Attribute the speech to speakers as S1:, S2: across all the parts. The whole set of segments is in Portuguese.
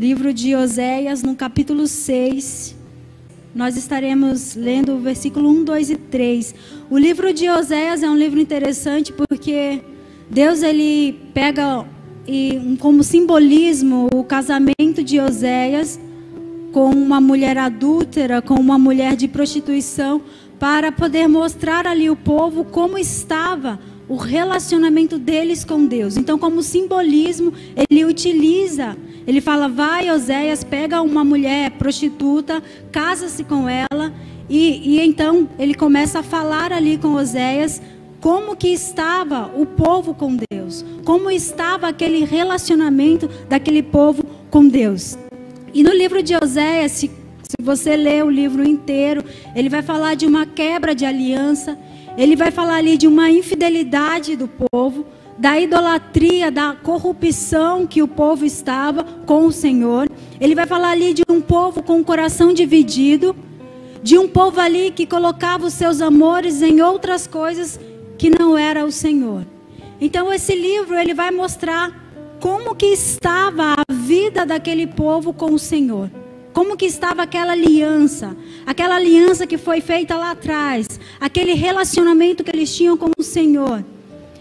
S1: livro de Oséias, no capítulo 6. Nós estaremos lendo o versículo 1, 2 e 3. O livro de Oséias é um livro interessante porque Deus ele pega como simbolismo o casamento de Oséias com uma mulher adúltera, com uma mulher de prostituição, para poder mostrar ali o povo como estava o relacionamento deles com Deus. Então, como simbolismo, ele utiliza, ele fala, vai Oséias, pega uma mulher prostituta, casa-se com ela, e então ele começa a falar ali com Oséias como que estava o povo com Deus, como estava aquele relacionamento daquele povo com Deus. E no livro de Oséias, se você ler o livro inteiro, ele vai falar de uma quebra de aliança, ele vai falar ali de uma infidelidade do povo, da idolatria, da corrupção que o povo estava com o Senhor. Ele vai falar ali de um povo com o coração dividido, de um povo ali que colocava os seus amores em outras coisas que não era o Senhor. Então esse livro ele vai mostrar como que estava a vida daquele povo com o Senhor. Como que estava aquela aliança que foi feita lá atrás, aquele relacionamento que eles tinham com o Senhor.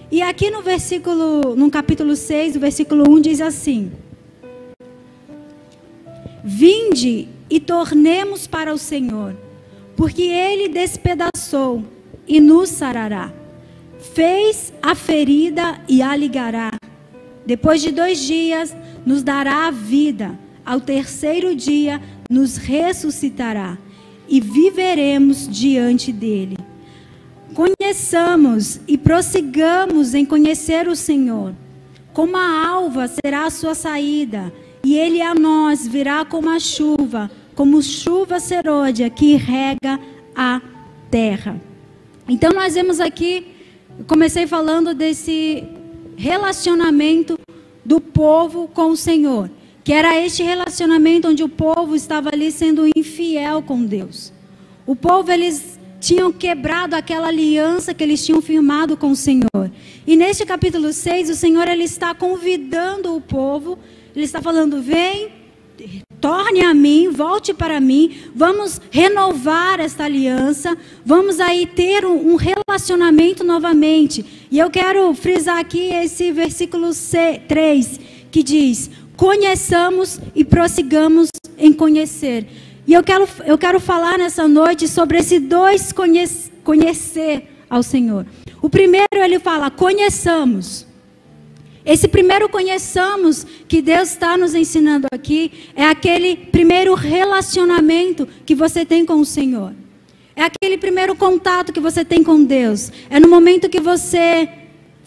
S1: E aqui no capítulo 6, o versículo 1 diz assim: Vinde e tornemos para o Senhor, porque Ele despedaçou e nos sarará. Fez a ferida e a ligará. Depois de 2 dias nos dará a vida. Ao terceiro dia nos ressuscitará e viveremos diante dele. Conheçamos e prossigamos em conhecer o Senhor. Como a alva será a sua saída, e ele a nós virá como a chuva, como chuva serôdia que rega a terra. Então nós vemos aqui, eu comecei falando desse relacionamento do povo com o Senhor, que era este relacionamento onde o povo estava ali sendo infiel com Deus. O povo, eles tinham quebrado aquela aliança que eles tinham firmado com o Senhor. E neste capítulo 6, o Senhor ele está convidando o povo, ele está falando, vem, torne a mim, volte para mim, vamos renovar esta aliança, vamos aí ter um relacionamento novamente. E eu quero frisar aqui esse versículo 3, que diz, conheçamos e prossigamos em conhecer. E eu quero falar nessa noite sobre esses 2 conhecer ao Senhor. O primeiro ele fala, conheçamos. Esse primeiro conheçamos que Deus está nos ensinando aqui é aquele primeiro relacionamento que você tem com o Senhor. É aquele primeiro contato que você tem com Deus. É no momento que você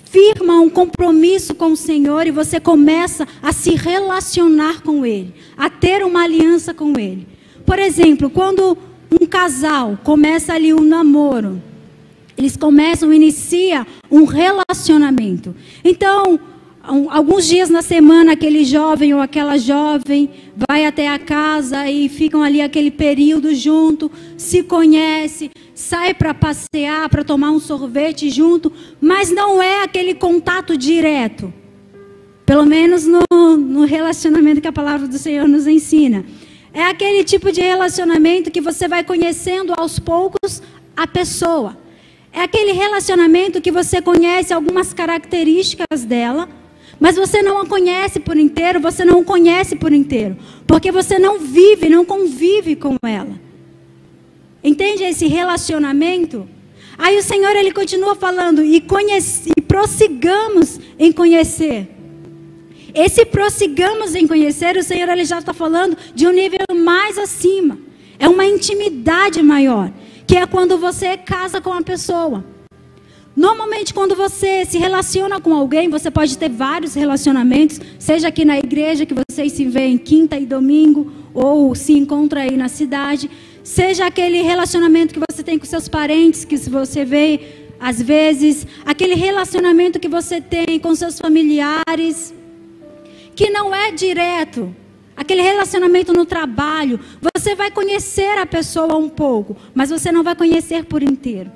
S1: firma um compromisso com o Senhor e você começa a se relacionar com Ele, a ter uma aliança com Ele. Por exemplo, quando um casal começa ali um namoro, eles iniciam um relacionamento. Então, alguns dias na semana, aquele jovem ou aquela jovem vai até a casa e ficam ali aquele período junto, se conhece, sai para passear, para tomar um sorvete junto, mas não é aquele contato direto. Pelo menos no relacionamento que a palavra do Senhor nos ensina. É aquele tipo de relacionamento que você vai conhecendo aos poucos a pessoa. É aquele relacionamento que você conhece algumas características dela, mas você não a conhece por inteiro, você não o conhece por inteiro, porque você não vive, não convive com ela. Entende esse relacionamento? Aí o Senhor ele continua falando, e prossigamos em conhecer. Esse prossigamos em conhecer, o Senhor ele já está falando de um nível mais acima. É uma intimidade maior, que é quando você casa com a pessoa. Normalmente quando você se relaciona com alguém, você pode ter vários relacionamentos, seja aqui na igreja, que vocês se veem quinta e domingo, ou se encontra aí na cidade, seja aquele relacionamento que você tem com seus parentes, que se você vê às vezes, aquele relacionamento que você tem com seus familiares, que não é direto, aquele relacionamento no trabalho, você vai conhecer a pessoa um pouco, mas você não vai conhecer por inteiro.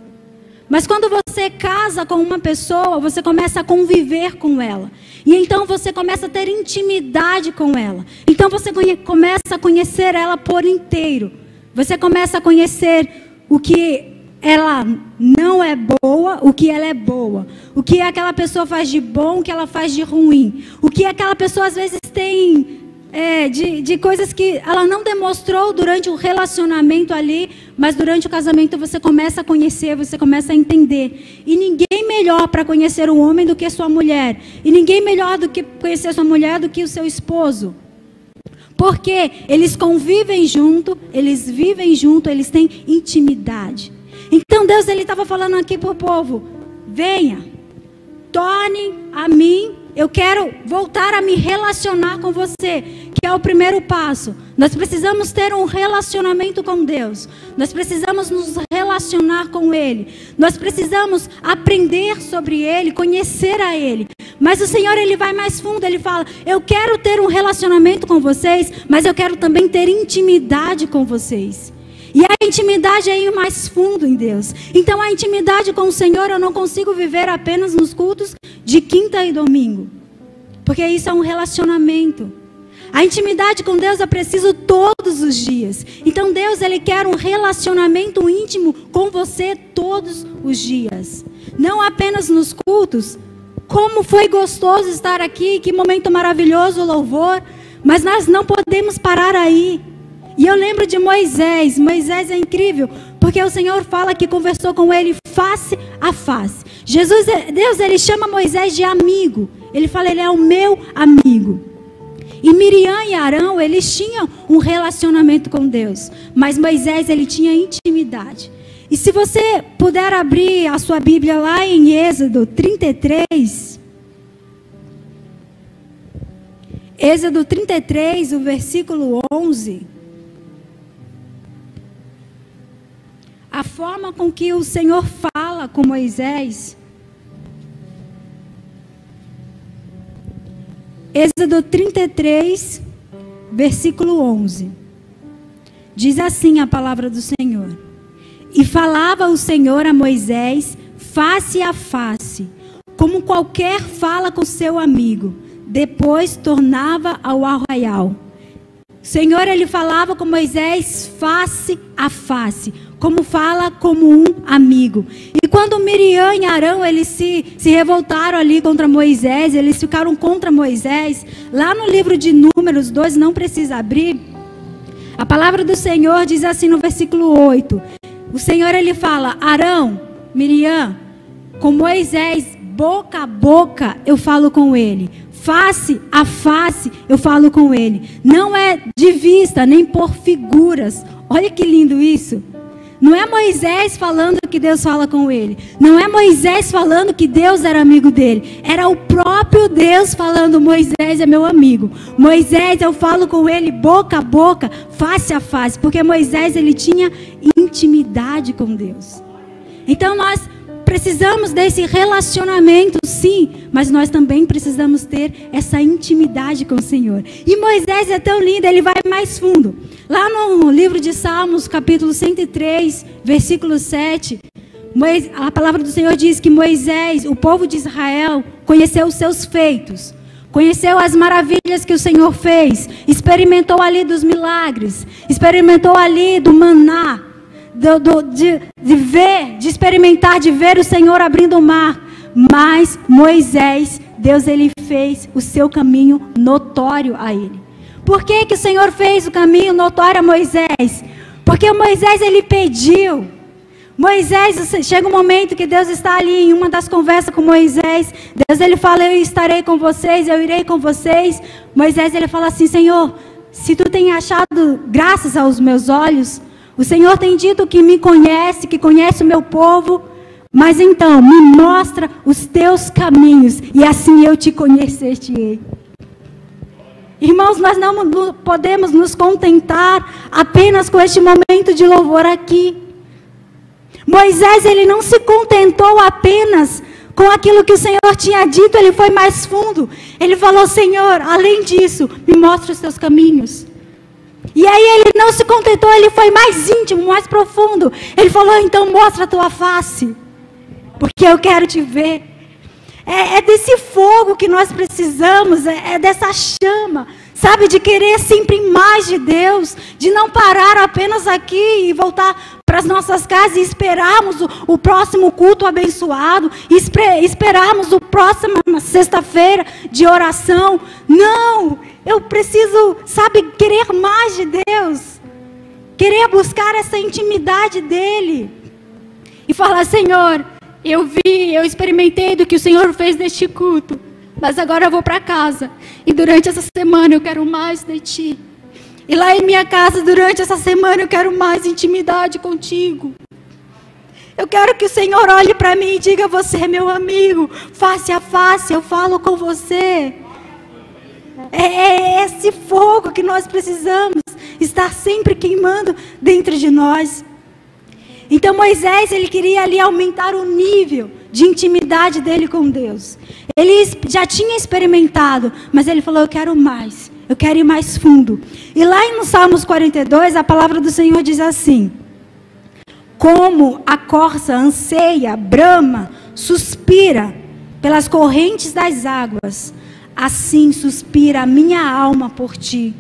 S1: Mas quando você casa com uma pessoa, você começa a conviver com ela. E então você começa a ter intimidade com ela. Então você começa a conhecer ela por inteiro. Você começa a conhecer o que ela não é boa, o que ela é boa. O que aquela pessoa faz de bom, o que ela faz de ruim. O que aquela pessoa às vezes tem de coisas que ela não demonstrou durante o relacionamento ali, mas durante o casamento você começa a conhecer, você começa a entender. E ninguém melhor para conhecer um homem do que sua mulher. E ninguém melhor do que conhecer sua mulher do que o seu esposo. Porque eles convivem junto, eles vivem junto, eles têm intimidade. Então Deus estava falando aqui para o povo: venha, torne a mim, eu quero voltar a me relacionar com você, que é o primeiro passo. Nós precisamos ter um relacionamento com Deus. Nós precisamos nos relacionar com Ele. Nós precisamos aprender sobre Ele, conhecer a Ele. Mas o Senhor, Ele vai mais fundo. Ele fala: eu quero ter um relacionamento com vocês, mas eu quero também ter intimidade com vocês. E a intimidade é ir mais fundo em Deus. Então a intimidade com o Senhor eu não consigo viver apenas nos cultos de quinta e domingo. Porque isso é um relacionamento. A intimidade com Deus eu preciso todos os dias. Então Deus, Ele quer um relacionamento íntimo com você todos os dias. Não apenas nos cultos. Como foi gostoso estar aqui, que momento maravilhoso o louvor. Mas nós não podemos parar aí. E eu lembro de Moisés. Moisés é incrível, porque o Senhor fala que conversou com ele face a face. Deus, Ele chama Moisés de amigo. Ele fala: ele é o meu amigo. E Miriam e Arão, eles tinham um relacionamento com Deus. Mas Moisés, ele tinha intimidade. E se você puder abrir a sua Bíblia lá em Êxodo 33. Êxodo 33, o versículo 11. A forma com que o Senhor fala com Moisés. Êxodo 33, versículo 11. Diz assim a palavra do Senhor: e falava o Senhor a Moisés face a face, como qualquer fala com seu amigo. Depois tornava ao arraial. O Senhor, Ele falava com Moisés face a face, como fala como um amigo. E quando Miriam e Arão, eles se revoltaram ali contra Moisés, eles ficaram contra Moisés, lá no livro de Números 2, não precisa abrir, a palavra do Senhor diz assim no versículo 8, o Senhor, Ele fala: Arão, Miriam, com Moisés, boca a boca eu falo com ele, face a face eu falo com ele, não é de vista, nem por figuras. Olha que lindo isso. Não é Moisés falando que Deus fala com ele. Não é Moisés falando que Deus era amigo dele. Era o próprio Deus falando: Moisés é meu amigo. Moisés, eu falo com ele boca a boca, face a face. Porque Moisés, ele tinha intimidade com Deus. Então nós precisamos desse relacionamento, sim, mas nós também precisamos ter essa intimidade com o Senhor. E Moisés é tão lindo, ele vai mais fundo. Lá no livro de Salmos, capítulo 103, versículo 7, a palavra do Senhor diz que Moisés, o povo de Israel, conheceu os seus feitos, conheceu as maravilhas que o Senhor fez, experimentou ali dos milagres, experimentou ali do maná, de experimentar, de ver o Senhor abrindo o mar. Mas Moisés, Deus, Ele fez o seu caminho notório a ele. Por que que o Senhor fez o caminho notório a Moisés? Porque Moisés, ele pediu. Moisés, chega um momento que Deus está ali em uma das conversas com Moisés. Deus, Ele fala: eu estarei com vocês, eu irei com vocês. Moisés, ele fala assim: Senhor, se tu tem achado graças aos meus olhos, o Senhor tem dito que me conhece, que conhece o meu povo, mas então me mostra os teus caminhos, e assim eu te conhecerei. Irmãos, nós não podemos nos contentar apenas com este momento de louvor aqui. Moisés, ele não se contentou apenas com aquilo que o Senhor tinha dito, ele foi mais fundo. Ele falou: Senhor, além disso, me mostra os teus caminhos. E aí ele não se contentou, ele foi mais íntimo, mais profundo. Ele falou: então mostra a tua face. porque eu quero te ver. É desse fogo que nós precisamos, é dessa chama, sabe, de querer sempre mais de Deus, de não parar apenas aqui e voltar para as nossas casas e esperarmos o próximo culto abençoado, esperarmos o próximo sexta-feira de oração. Não, eu preciso, sabe, querer mais de Deus, querer buscar essa intimidade dEle e falar: Senhor, eu experimentei do que o Senhor fez neste culto, mas agora eu vou para casa e durante essa semana eu quero mais de Ti. E lá em minha casa, durante essa semana, eu quero mais intimidade contigo. Eu quero que o Senhor olhe para mim e diga: você é meu amigo, face a face, eu falo com você. É esse fogo que nós precisamos estar sempre queimando dentro de nós. Então Moisés, ele queria ali aumentar o nível de intimidade dele com Deus. Ele já tinha experimentado, mas ele falou: eu quero mais, eu quero ir mais fundo. E lá no Salmos 42, a palavra do Senhor diz assim: como a corça anseia, brama, suspira pelas correntes das águas, assim suspira a minha alma por Ti.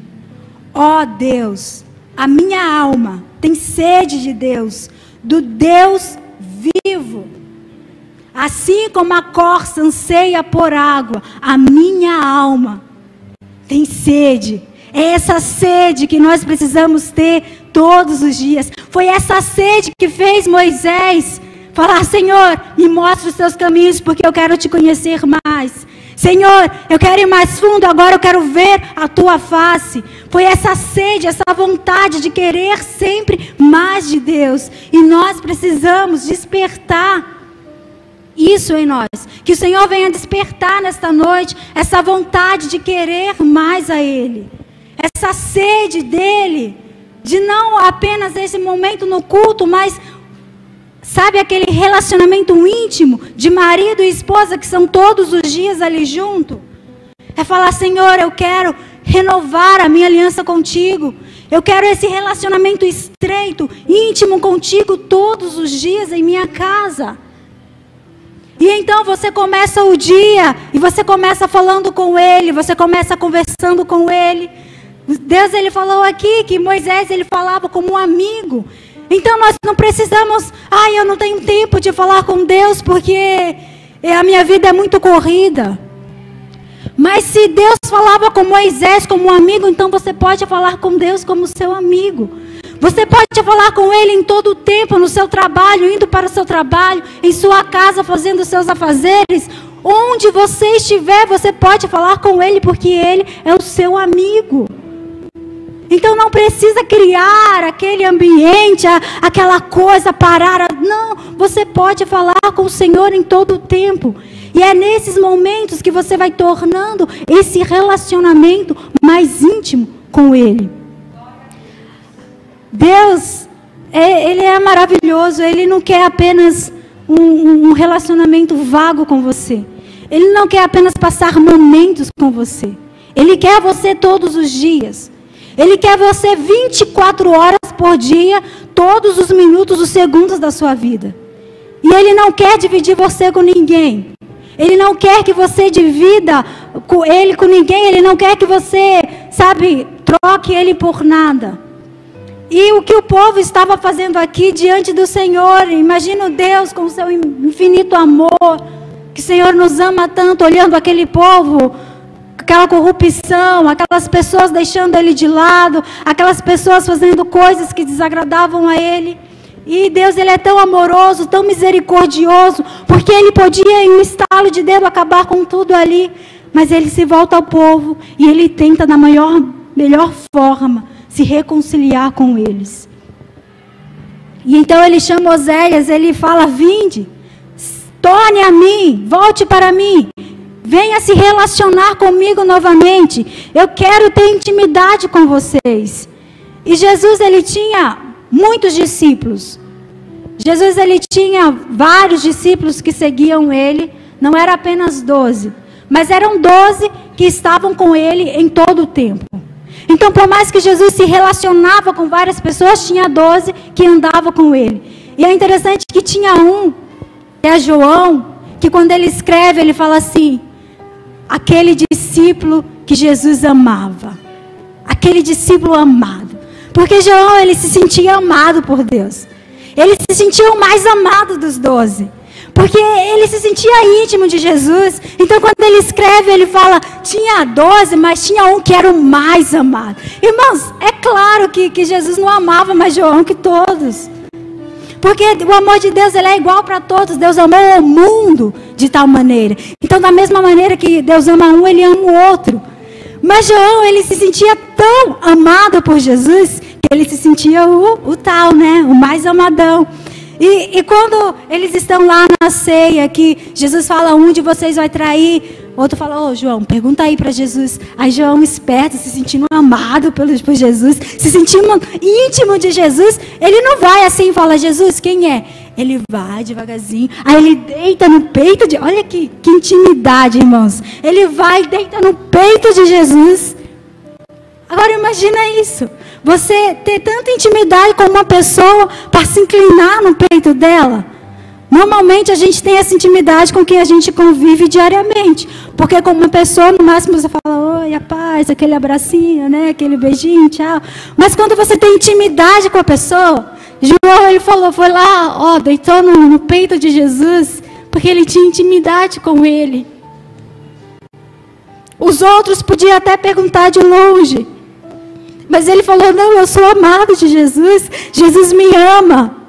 S1: Ó Deus, a minha alma tem sede de Deus, do Deus vivo. Assim como a corça anseia por água, a minha alma tem sede. É essa sede que nós precisamos ter todos os dias. Foi essa sede que fez Moisés falar: Senhor, me mostra os teus caminhos, porque eu quero te conhecer mais. Senhor, eu quero ir mais fundo, agora eu quero ver a tua face. Foi essa sede, essa vontade de querer sempre mais de Deus. E nós precisamos despertar isso em nós. Que o Senhor venha despertar nesta noite essa vontade de querer mais a Ele. Essa sede dEle, de não apenas esse momento no culto, mas sabe, aquele relacionamento íntimo de marido e esposa que são todos os dias ali junto. É falar: Senhor, eu quero renovar a minha aliança contigo. Eu quero esse relacionamento estreito, íntimo contigo todos os dias em minha casa. E então você começa o dia e você começa falando com Ele, você começa conversando com Ele. Deus, Ele falou aqui que Moisés, ele falava como um amigo. Então nós não precisamos: eu não tenho tempo de falar com Deus porque a minha vida é muito corrida. Mas se Deus falava com Moisés como um amigo, então você pode falar com Deus como seu amigo. Você pode falar com Ele em todo o tempo, no seu trabalho, indo para o seu trabalho, em sua casa, fazendo os seus afazeres. Onde você estiver, você pode falar com Ele, porque Ele é o seu amigo. Então não precisa criar aquele ambiente, aquela coisa, parar. Não, você pode falar com o Senhor em todo o tempo. E é nesses momentos que você vai tornando esse relacionamento mais íntimo com Ele. Deus, Ele é maravilhoso. Ele não quer apenas um relacionamento vago com você. Ele não quer apenas passar momentos com você. Ele quer você todos os dias. Ele quer você 24 horas por dia, todos os minutos, os segundos da sua vida. E Ele não quer dividir você com ninguém. Ele não quer que você divida Ele com ninguém. Ele não quer que você, sabe, troque Ele por nada. E o que o povo estava fazendo aqui diante do Senhor, imagina Deus com o seu infinito amor, que o Senhor nos ama tanto, olhando aquele povo, aquela corrupção, aquelas pessoas deixando Ele de lado, aquelas pessoas fazendo coisas que desagradavam a Ele. E Deus, Ele é tão amoroso, tão misericordioso, porque Ele podia em um estalo de dedo acabar com tudo ali, mas Ele se volta ao povo e Ele tenta da melhor forma se reconciliar com eles. E então Ele chama Oséias, Ele fala: vinde, torne a mim, volte para mim, venha se relacionar comigo novamente, eu quero ter intimidade com vocês. E Jesus, Ele tinha muitos discípulos. Jesus, Ele tinha vários discípulos que seguiam Ele, não era apenas 12, mas eram 12 que estavam com Ele em todo o tempo. Então, por mais que Jesus se relacionava com várias pessoas, tinha 12 que andavam com Ele. E é interessante que tinha um a João, que quando ele escreve, ele fala assim: aquele discípulo que Jesus amava. Aquele discípulo amado. Porque João, ele se sentia amado por Deus. Ele se sentia o mais amado dos 12. Porque ele se sentia íntimo de Jesus. Então quando ele escreve, ele fala, tinha 12, mas tinha um que era o mais amado. Irmãos, é claro que Jesus não amava mais João que todos. Porque o amor de Deus, ele é igual para todos. Deus amou o mundo de tal maneira. Então da mesma maneira que Deus ama um, ele ama o outro. Mas João, ele se sentia tão amado por Jesus, que ele se sentia o tal, né? O mais amadão. E quando eles estão lá na ceia, que Jesus fala, um de vocês vai trair, outro fala, ô João, pergunta aí para Jesus. Aí João, esperto, se sentindo amado por Jesus, se sentindo íntimo de Jesus, ele não vai assim e fala, Jesus, quem é? Ele vai devagarzinho, aí ele deita no peito de... Olha que intimidade, irmãos. Ele vai e deita no peito de Jesus. Agora imagina isso. Você ter tanta intimidade com uma pessoa para se inclinar no peito dela. Normalmente a gente tem essa intimidade com quem a gente convive diariamente. Porque com uma pessoa, no máximo você fala, oi, a paz, aquele abracinho, né? Aquele beijinho, tchau. Mas quando você tem intimidade com a pessoa... João, ele falou, foi lá, deitou no peito de Jesus, porque ele tinha intimidade com ele. Os outros podiam até perguntar de longe, mas ele falou, não, eu sou amado de Jesus, Jesus me ama.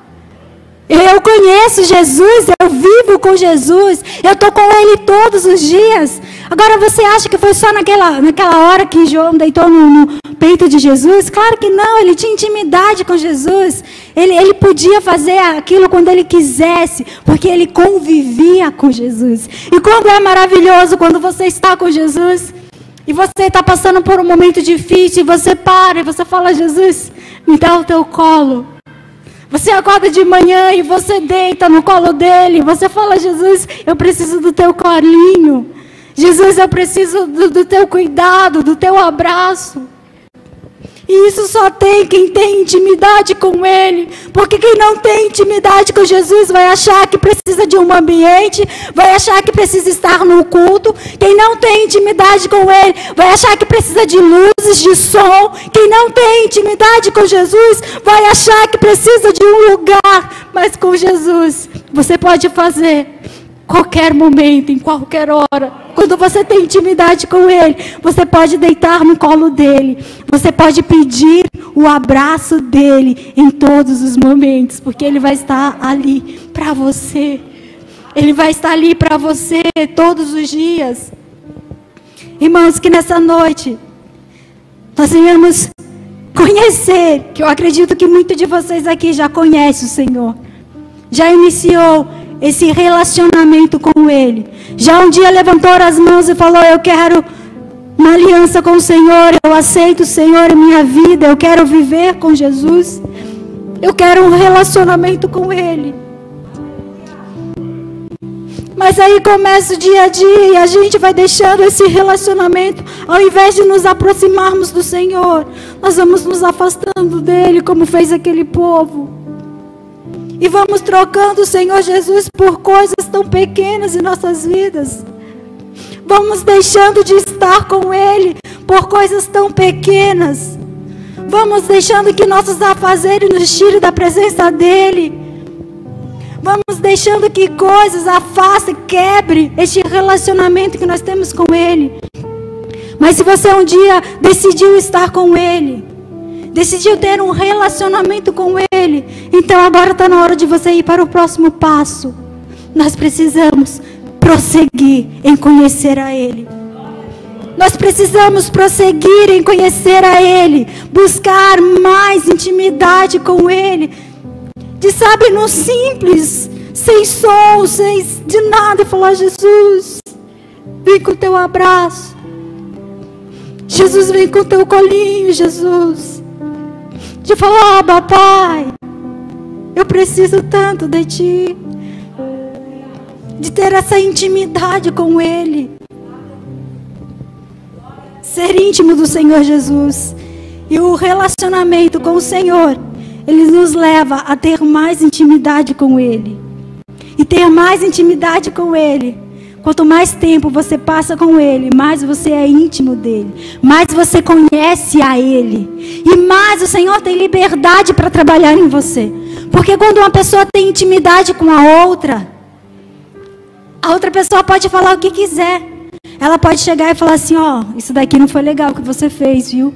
S1: Eu conheço Jesus, eu vivo com Jesus, eu estou com Ele todos os dias. Agora você acha que foi só naquela hora que João deitou no peito de Jesus? Claro que não, ele tinha intimidade com Jesus. Ele podia fazer aquilo quando ele quisesse, porque ele convivia com Jesus. E quando é maravilhoso quando você está com Jesus, e você está passando por um momento difícil, e você para e você fala, Jesus, me dá o teu colo. Você acorda de manhã e você deita no colo dele. Você fala, Jesus, eu preciso do teu colinho. Jesus, eu preciso do teu cuidado, do teu abraço. E isso só tem quem tem intimidade com Ele. Porque quem não tem intimidade com Jesus vai achar que precisa de um ambiente, vai achar que precisa estar no culto. Quem não tem intimidade com Ele vai achar que precisa de luzes, de som. Quem não tem intimidade com Jesus vai achar que precisa de um lugar. Mas com Jesus você pode fazer qualquer momento, em qualquer hora. Quando você tem intimidade com Ele, você pode deitar no colo dEle. Você pode pedir o abraço dEle em todos os momentos. Porque Ele vai estar ali para você. Ele vai estar ali para você todos os dias. Irmãos, que nessa noite nós venhamos conhecer, que eu acredito que muitos de vocês aqui já conhecem o Senhor. Já iniciou esse relacionamento com Ele. Já um dia levantou as mãos e falou, eu quero uma aliança com o Senhor, eu aceito o Senhor em minha vida, eu quero viver com Jesus, eu quero um relacionamento com Ele. Mas aí começa o dia a dia e a gente vai deixando esse relacionamento, ao invés de nos aproximarmos do Senhor, nós vamos nos afastando dEle, como fez aquele povo. E vamos trocando o Senhor Jesus por coisas tão pequenas em nossas vidas. Vamos deixando de estar com Ele por coisas tão pequenas. Vamos deixando que nossos afazeres nos tirem da presença dEle. Vamos deixando que coisas afastem, quebre este relacionamento que nós temos com Ele. Mas se você um dia decidiu estar com Ele, decidiu ter um relacionamento com Ele, então agora está na hora de você ir para o próximo passo. Nós precisamos prosseguir em conhecer a Ele. Nós precisamos prosseguir em conhecer a Ele, buscar mais intimidade com Ele, de sabe, no simples, sem som, sem de nada, falar, Jesus, vem com o teu abraço. Jesus, vem com o teu colinho, Jesus. De falar, papai, eu preciso tanto de Ti. De ter essa intimidade com Ele. Ser íntimo do Senhor Jesus. E o relacionamento com o Senhor, Ele nos leva a ter mais intimidade com Ele. e ter mais intimidade com Ele. Quanto mais tempo você passa com Ele, mais você é íntimo dEle, mais você conhece a Ele, e mais o Senhor tem liberdade para trabalhar em você. Porque quando uma pessoa tem intimidade com a outra pessoa pode falar o que quiser. Ela pode chegar e falar assim, ó, isso daqui não foi legal que você fez, viu?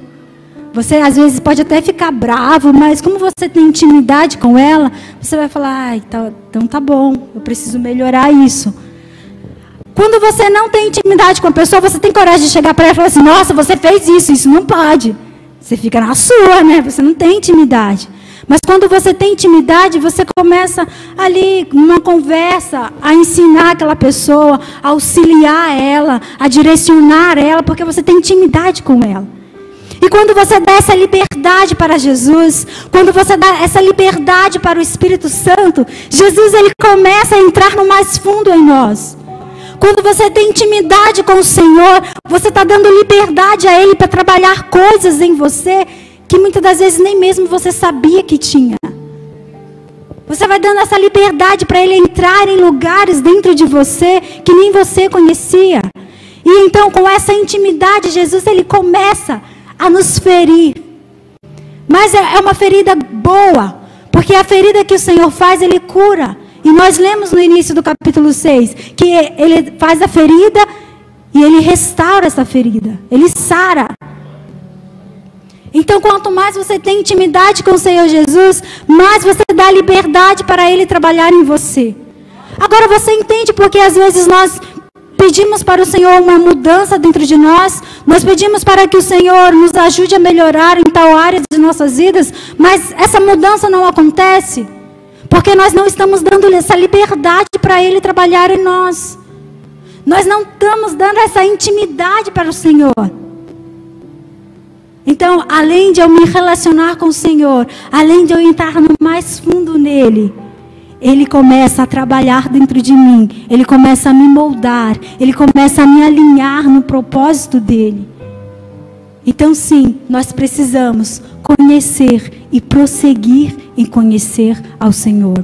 S1: Você às vezes pode até ficar bravo, mas como você tem intimidade com ela, você vai falar, então tá bom, eu preciso melhorar isso. Quando você não tem intimidade com a pessoa, você tem coragem de chegar para ela e falar assim, nossa, você fez isso não pode. Você fica na sua, né? Você não tem intimidade. Mas quando você tem intimidade, você começa ali, numa conversa, a ensinar aquela pessoa, a auxiliar ela, a direcionar ela, porque você tem intimidade com ela. E quando você dá essa liberdade para Jesus, quando você dá essa liberdade para o Espírito Santo, Jesus ele começa a entrar no mais fundo em nós. Quando você tem intimidade com o Senhor, você está dando liberdade a Ele para trabalhar coisas em você que muitas das vezes nem mesmo você sabia que tinha. Você vai dando essa liberdade para Ele entrar em lugares dentro de você que nem você conhecia. E então com essa intimidade, Jesus ele começa a nos ferir. Mas é uma ferida boa, porque a ferida que o Senhor faz, Ele cura. E nós lemos no início do capítulo 6, que Ele faz a ferida e Ele restaura essa ferida. Ele sara. Então, quanto mais você tem intimidade com o Senhor Jesus, mais você dá liberdade para Ele trabalhar em você. Agora você entende porque às vezes nós pedimos para o Senhor uma mudança dentro de nós, nós pedimos para que o Senhor nos ajude a melhorar em tal área de nossas vidas, mas essa mudança não acontece, porque nós não estamos dando essa liberdade para Ele trabalhar em nós. Nós não estamos dando essa intimidade para o Senhor. Então, além de eu me relacionar com o Senhor, além de eu entrar no mais fundo nele, Ele começa a trabalhar dentro de mim. Ele começa a me moldar. Ele começa a me alinhar no propósito dele. Então sim, nós precisamos conhecer e prosseguir em conhecer ao Senhor.